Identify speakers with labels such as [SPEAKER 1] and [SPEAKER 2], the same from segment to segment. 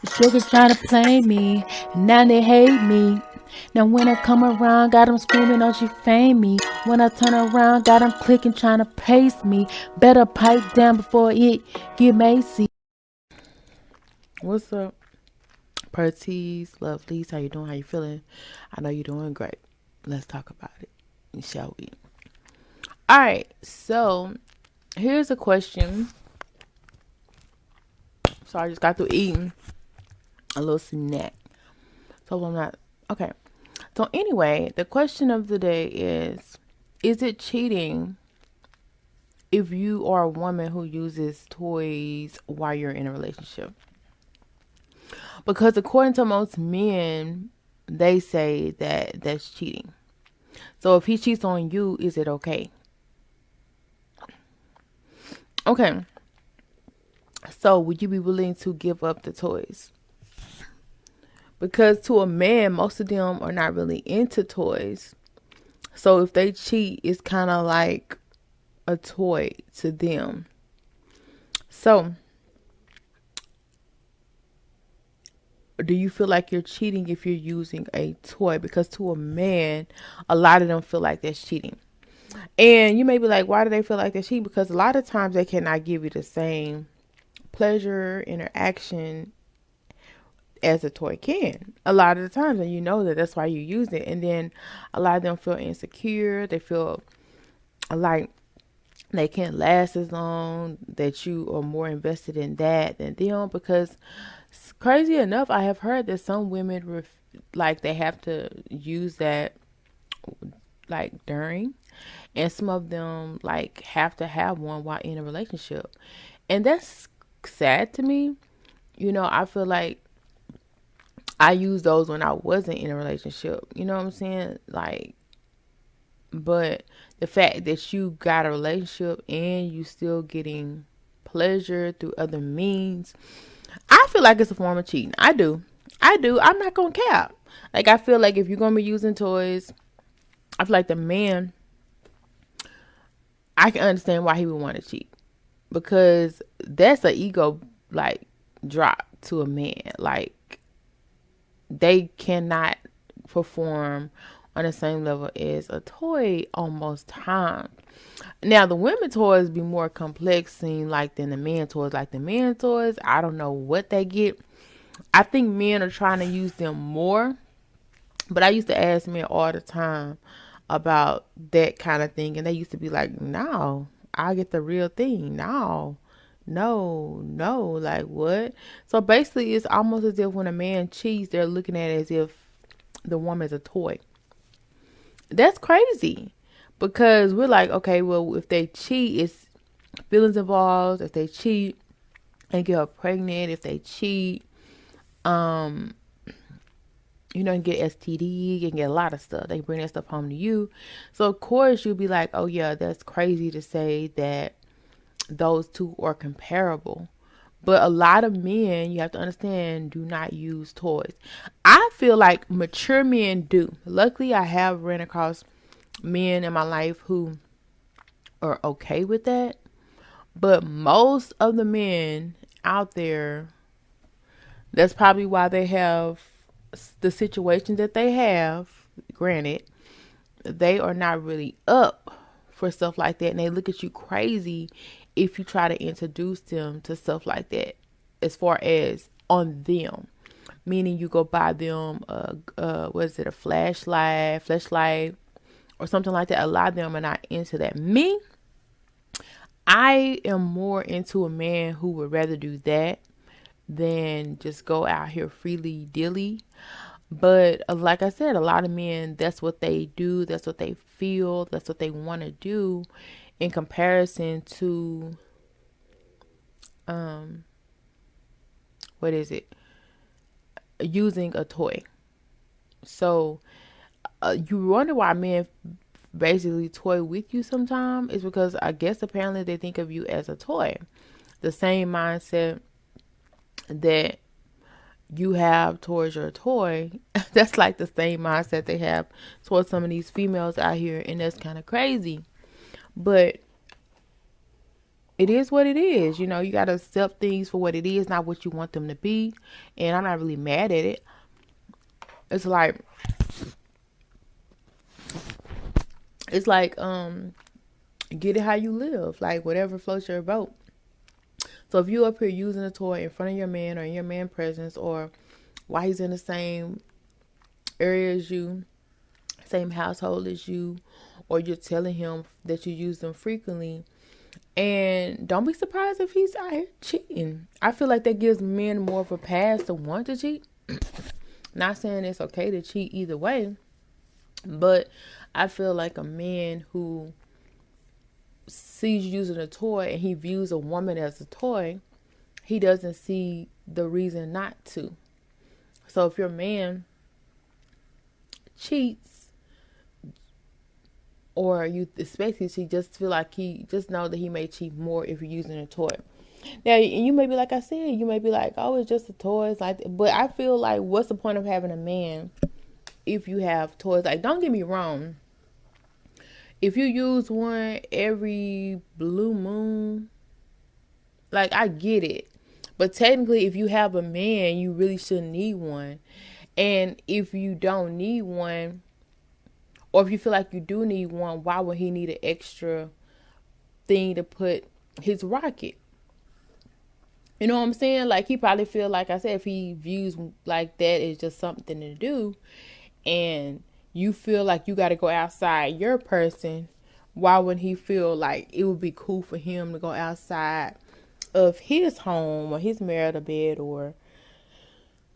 [SPEAKER 1] Sugar trying to play me, and now they hate me. Now when I come around, got them screaming, oh she fame me. When I turn around, got them clicking, trying to paste me. Better pipe down before it get Macy. What's up, Perties, lovelies? How you doing? How you feeling? I know you're doing great. Let's talk about it, shall we? All right. So here's a question. So I just got through eating a little snack. So I'm not okay. So anyway, the question of the day is it cheating if you are a woman who uses toys while you're in a relationship? Because according to most men, they say that that's cheating. So if he cheats on you, is it okay? Okay. So would you be willing to give up the toys? Because to a man, most of them are not really into toys. So if they cheat, it's kind of like a toy to them. So do you feel like you're cheating if you're using a toy? Because to a man, a lot of them feel like that's cheating. And you may be like, why do they feel like they're cheating? Because a lot of times they cannot give you the same pleasure, interaction as a toy can. A lot of the times, and you know that's why you use it. And then a lot of them feel insecure. They feel like they can't last as long, that you are more invested in that than them. Because crazy enough, I have heard that some women like they have to use that like during, and some of them like have to have one while in a relationship, and that's sad to me. I feel like I used those when I wasn't in a relationship. You know what I'm saying? Like, but the fact that you got a relationship and you still getting pleasure through other means, I feel like it's a form of cheating. I do. I'm not gonna cap. Like, I feel like if you're gonna be using toys, I feel like the man, I can understand why he would want to cheat, because that's an ego like drop to a man. Like, they cannot perform on the same level as a toy almost time. Now the women toys be more complex seem like than the men toys. Like the men toys, I don't know what they get. I think men are trying to use them more. But I used to ask men all the time about that kind of thing, and they used to be like, no, I get the real thing. No, like what? So basically it's almost as if when a man cheats, they're looking at it as if the woman's a toy. That's crazy, because we're like, okay, well, if they cheat, it's feelings involved. If they cheat and get her pregnant, if they cheat, and get STD and get a lot of stuff. They bring that stuff home to you. So of course you'll be like, oh yeah, that's crazy to say that those two are comparable. But a lot of men, you have to understand, do not use toys. I feel like mature men do. Luckily, I have ran across men in my life who are okay with that. But most of the men out there, that's probably why they have the situation that they have. Granted, they are not really up for stuff like that, and they look at you crazy if you try to introduce them to stuff like that, as far as on them. Meaning you go buy them a flashlight or something like that. A lot of them are not into that. Me, I am more into a man who would rather do that than just go out here freely dilly. But like I said, a lot of men, that's what they do, that's what they feel, that's what they want to do, in comparison to what is it, using a toy. So you wonder why men basically toy with you sometimes. Is because I guess apparently they think of you as a toy. The same mindset that you have towards your toy, that's like the same mindset they have towards some of these females out here, and that's kind of crazy. But it is what it is. You got to accept things for what it is, not what you want them to be. And I'm not really mad at it. It's like, get it how you live. Like, whatever floats your boat. So if you up here using a toy in front of your man or in your man presence, or while he's in the same area as you, same household as you, or you're telling him that you use them frequently, and don't be surprised if he's out here cheating. I feel like that gives men more of a pass to want to cheat. Not saying it's okay to cheat either way, but I feel like a man who sees you using a toy and he views a woman as a toy, he doesn't see the reason not to. So if your man cheats, or you expect to cheat, just feel like he just know that he may cheat more if you're using a toy. Now, you may be like I said, you may be like, oh, it's just a toy. It's like, but I feel like, what's the point of having a man if you have toys? Like, don't get me wrong. If you use one every blue moon, like, I get it. But technically, if you have a man, you really shouldn't need one. And if you don't need one, or if you feel like you do need one, why would he need an extra thing to put his rocket? You know what I'm saying? Like, he probably feel like I said, if he views like that is just something to do, and you feel like you got to go outside your person, why would he feel like it would be cool for him to go outside of his home or his marital bed or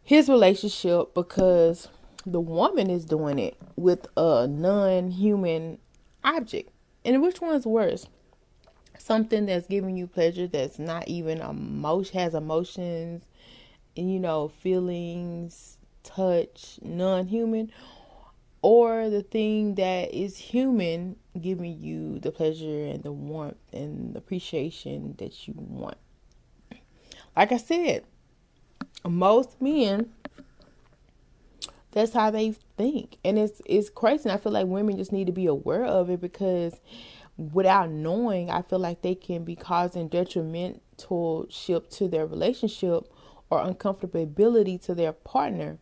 [SPEAKER 1] his relationship because the woman is doing it with a non-human object? And which one's worse? Something that's giving you pleasure that's not even has emotions, feelings, touch, non-human, or the thing that is human giving you the pleasure and the warmth and the appreciation that you want. Like I said, most men, that's how they think. And it's crazy. And I feel like women just need to be aware of it, because without knowing, I feel like they can be causing detrimentalship to their relationship or uncomfortability to their partner.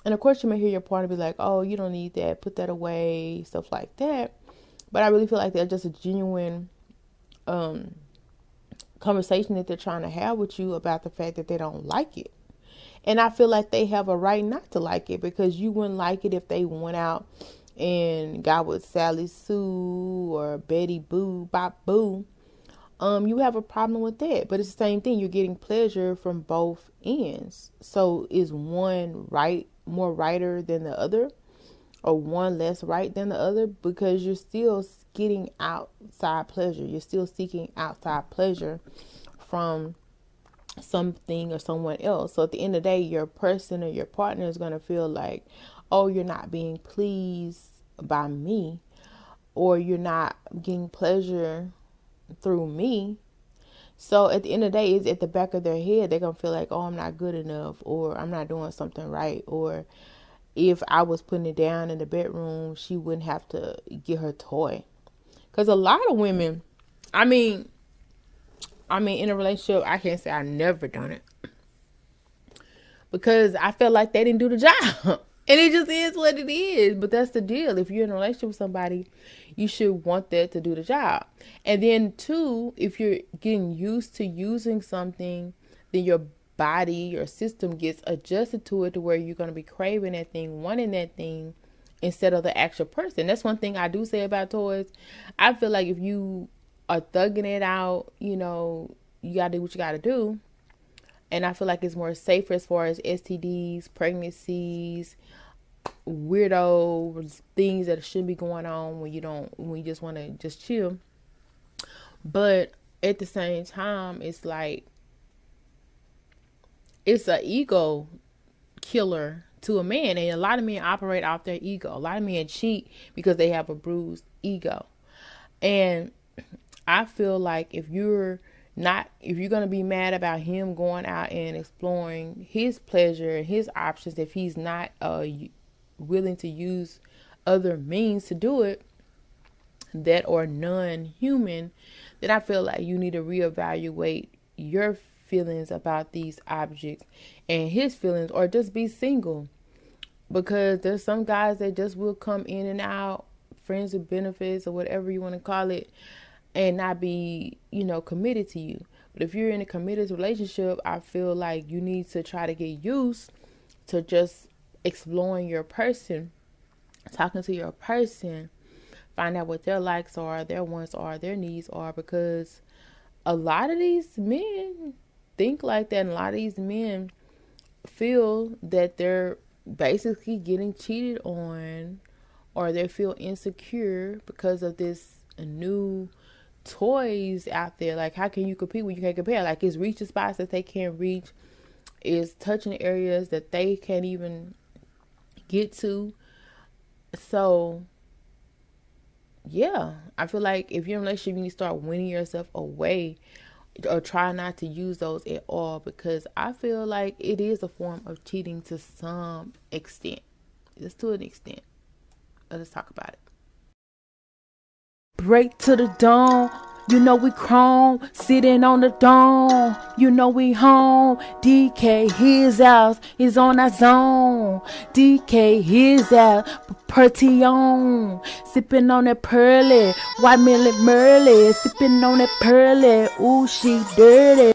[SPEAKER 1] And of course, you may hear your partner be like, oh, you don't need that, put that away, stuff like that. But I really feel like that's just a genuine conversation that they're trying to have with you about the fact that they don't like it. And I feel like they have a right not to like it, because you wouldn't like it if they went out and got with Sally Sue or Betty Boo, Bop Boo. You have a problem with that. But it's the same thing. You're getting pleasure from both ends. So is one more righter than the other, or one less right than the other? Because you're still getting outside pleasure. You're still seeking outside pleasure from something or someone else. So at the end of the day, your person or your partner is going to feel like, oh, you're not being pleased by me, or you're not getting pleasure through me. So at the end of the day, it's at the back of their head. They're going to feel like, oh, I'm not good enough, or I'm not doing something right, or if I was putting it down in the bedroom, she wouldn't have to get her toy. Because a lot of women, I mean, in a relationship, I can't say I've never done it, because I felt like they didn't do the job. And it just is what it is. But that's the deal. If you're in a relationship with somebody, you should want that to do the job. And then two, if you're getting used to using something, then your body, your system gets adjusted to it, to where you're going to be craving that thing, wanting that thing, instead of the actual person. That's one thing I do say about toys. I feel like if you are thugging it out, you got to do what you got to do. And I feel like it's more safer as far as STDs, pregnancies, weirdo things that shouldn't be going on when you just want to just chill. But at the same time, it's like, it's an ego killer to a man. And a lot of men operate off their ego. A lot of men cheat because they have a bruised ego. And I feel like if you're going to be mad about him going out and exploring his pleasure and his options, if he's not willing to use other means to do it, that are non-human, then I feel like you need to reevaluate your feelings about these objects and his feelings, or just be single. Because there's some guys that just will come in and out, friends with benefits or whatever you want to call it, and not be, committed to you. But if you're in a committed relationship, I feel like you need to try to get used to just exploring your person, talking to your person, find out what their likes are, their wants are, their needs are, because a lot of these men think like that, and a lot of these men feel that they're basically getting cheated on, or they feel insecure because of this new toys out there. Like, how can you compete when you can't compare? Like, it's reaching spots that they can't reach, is touching areas that they can't even get to. So yeah, I feel like if you're in a relationship, you need to start winning yourself away, or try not to use those at all, because I feel like it is a form of cheating to some extent. Just to an extent. Let's talk about it. Break to the dawn. You know we chrome, sitting on the dome. You know we home. DK, his house is on our zone. DK, his house, Pertion. Sipping on that pearly, white millet Merle. Sipping on that pearly, ooh, she dirty.